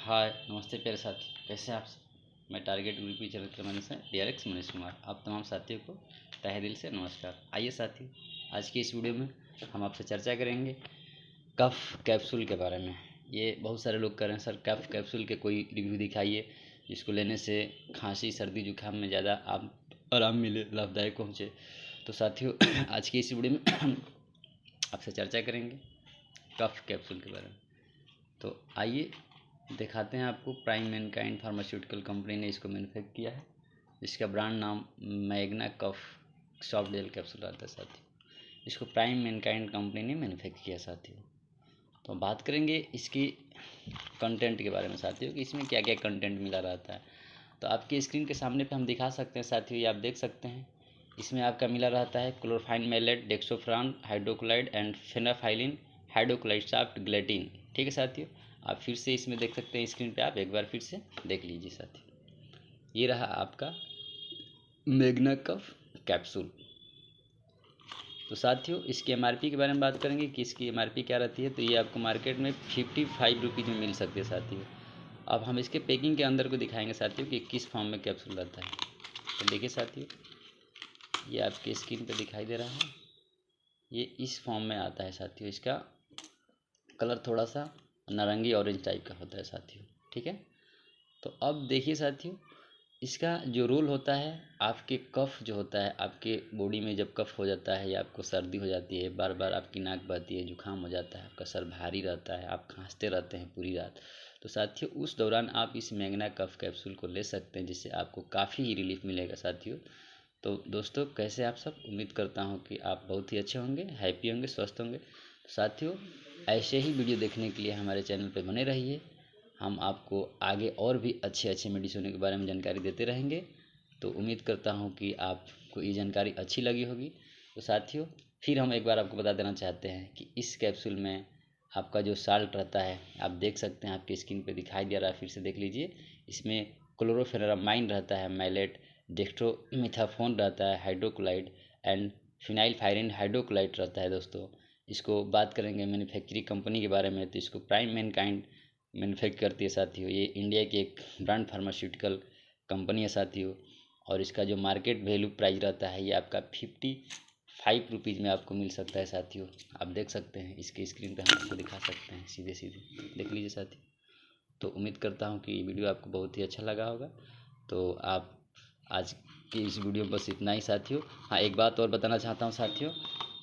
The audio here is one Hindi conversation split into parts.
हाय नमस्ते प्यारे साथी, कैसे हैं आप सब। मैं टारगेट ग्रुप की चरित्र मनीष है DRX मनीष कुमार। आप तमाम साथियों को तहे दिल से नमस्कार। आइए साथी, आज की इस वीडियो में हम आपसे चर्चा करेंगे कफ कैप्सूल के बारे में। ये बहुत सारे लोग कर रहे हैं, सर कफ कैप्सूल के कोई रिव्यू दिखाइए जिसको लेने से खांसी सर्दी जुकाम में ज़्यादा आराम मिले, लाभदायक पहुँचे। तो साथियों आज की इस वीडियो में हम आपसे चर्चा करेंगे कफ कैप्सूल के बारे में। तो आइए दिखाते हैं आपको। प्राइम मैनकाइंड फार्मास्यूटिकल कंपनी ने इसको मैन्युफैक्चर किया है। इसका ब्रांड नाम मैग्ना कफ सॉफ्ट जेल कैप्सूल आता है साथियों। इसको प्राइम मैनकाइंड कंपनी ने मैन्युफैक्चर किया साथियों। तो बात करेंगे इसकी कंटेंट के बारे में साथियों कि इसमें क्या क्या कंटेंट मिला रहता है। तो आपकी स्क्रीन के सामने पे हम दिखा सकते हैं साथियों, ये आप देख सकते हैं। इसमें आपका मिला रहता है chlorphenamine maleate, dextromethorphan, hydrochloride and phenylephrine hydrochloride soft gelatin. ठीक है साथियों, आप फिर से इसमें देख सकते हैं स्क्रीन पे, आप एक बार फिर से देख लीजिए साथियों। ये रहा आपका मैग्ना कफ कैप्सूल। तो साथियों इसकी MRP के बारे में बात करेंगे कि इसकी MRP क्या रहती है। तो ये आपको मार्केट में 55 रुपीज़ में मिल सकती है साथियों। अब हम इसके पैकिंग के अंदर को दिखाएंगे साथियों कि किस फॉर्म में कैप्सूल रहता है। तो देखिए साथियों, ये आपके स्क्रीन पे दिखाई दे रहा है, ये इस फॉर्म में आता है साथियों। इसका कलर थोड़ा सा नारंगी ऑरेंज टाइप का होता है साथियों। ठीक है, तो अब देखिए साथियों, इसका जो रोल होता है, आपके कफ जो होता है, आपके बॉडी में जब कफ हो जाता है या आपको सर्दी हो जाती है, बार बार आपकी नाक बहती है, जुकाम हो जाता है, आपका सर भारी रहता है, आप खांसते रहते हैं पूरी रात, तो साथियों उस दौरान आप इस मैग्ना कफ कैप्सूल को ले सकते हैं, जिससे आपको काफ़ी ही रिलीफ मिलेगा साथियों। तो दोस्तों कैसे आप सब, उम्मीद करता हूँ कि आप बहुत ही अच्छे होंगे, हैप्पी होंगे, स्वस्थ होंगे। तो साथियों ऐसे ही वीडियो देखने के लिए हमारे चैनल पर बने रहिए। हम आपको आगे और भी अच्छे अच्छे मेडिसिनों के बारे में जानकारी देते रहेंगे। तो उम्मीद करता हूँ कि आपको ये जानकारी अच्छी लगी होगी। तो साथियों फिर हम एक बार आपको बता देना चाहते हैं कि इस कैप्सूल में आपका जो साल्ट रहता है, आप देख सकते हैं, आपकी स्क्रीन पे दिखाई दे रहा है, फिर से देख लीजिए। इसमें क्लोरोफेनामाइन रहता है, मैलेट, डेक्स्ट्रोमिथाफोन रहता है, हाइड्रोक्लोराइड एंड फिनाइलफायरिन हाइड्रोक्लोराइड रहता है दोस्तों। इसको बात करेंगे मैन्युफैक्चरिंग कंपनी के बारे में, तो इसको प्राइम मैनकाइंड मैन्युफैक्चर करती है साथियों। ये इंडिया की एक ब्रांड फार्मास्यूटिकल कंपनी है साथियों। और इसका जो मार्केट वैल्यू प्राइस रहता है, ये आपका 55 रुपीज़ में आपको मिल सकता है साथियों। आप देख सकते हैं, इसके स्क्रीन पे हम आपको दिखा सकते हैं, सीधे सीधे देख लीजिए साथियों। तो उम्मीद करता हूँ कि ये वीडियो आपको बहुत ही अच्छा लगा होगा। तो आप आज की इस वीडियो में बस इतना ही साथियों। हाँ, एक बात और बताना चाहता हूँ साथियों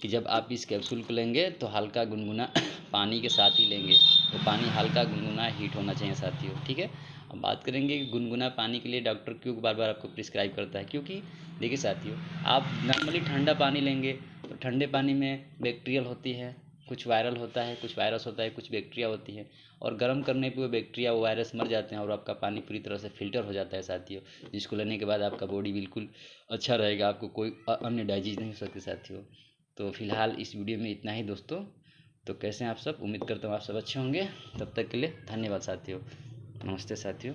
कि जब आप इस कैप्सूल को लेंगे तो हल्का गुनगुना पानी के साथ ही लेंगे। तो पानी हल्का गुनगुना हीट होना चाहिए साथियों। ठीक है, अब बात करेंगे कि गुनगुना पानी के लिए डॉक्टर क्यों बार बार आपको प्रिस्क्राइब करता है। क्योंकि देखिए साथियों, आप नॉर्मली ठंडा पानी लेंगे तो ठंडे पानी में बैक्टीरियल होती है, कुछ वायरल होता है, कुछ वायरस होता है, कुछ बैक्टीरिया होती है, और गर्म करने पे वो बैक्टीरिया वो वायरस मर जाते हैं और आपका पानी पूरी तरह से फिल्टर हो जाता है साथियों। जिसको लेने के बाद आपका बॉडी बिल्कुल अच्छा रहेगा, आपको कोई अन्य डाइजीज नहीं हो सकती साथियों। तो फिलहाल इस वीडियो में इतना ही दोस्तों। तो कैसे हैं आप सब, उम्मीद करता हूँ आप सब अच्छे होंगे। तब तक के लिए धन्यवाद साथियों। नमस्ते साथियों।